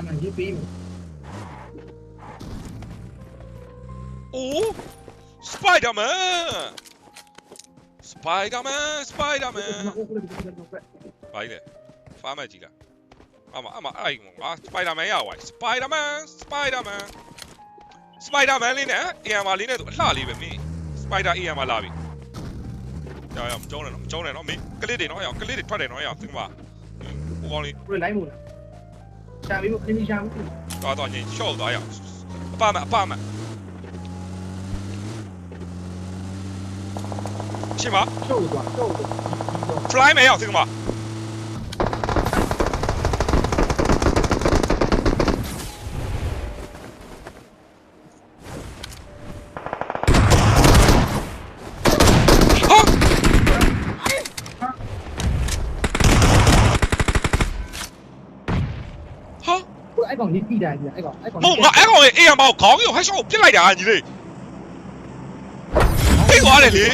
阿门一杯嘛。哦 ，Spider-Man， Spider-Man， ဘာကြီးလဲဖားမဲ့ကြီးလားအမအဲ့ငါ Spider-Man ရဝိုင်း Spider-Man လေးနဲ့ AMR လေးနဲ့သူအလှလေးပဲမင်း Spider AMR လာပြီရမကျုံးနဲ့နော်မင်းကလစ်တွေနော်ကလစ်တွေထွက်တယ်နော်သင်ပါဟိုကောင်းလေး 不是来木了。下面我肯定下木。တော့ညင်ရှော့သွားရအောင်အပမရှင်းပါ 瘦子。 fly မယ်ရောက်သင်ပါအဲ့ကောင်ကြီးပြီးတယ်ကြီးအဲ့ကောင်မဟုတ်ငါအဲ့ကောင်ရဲ့ AR မောက်ခေါင်းကိုဟက်ရှော့ကိုပြစ်လိုက်တာညီလေးသိသွားတယ်လေ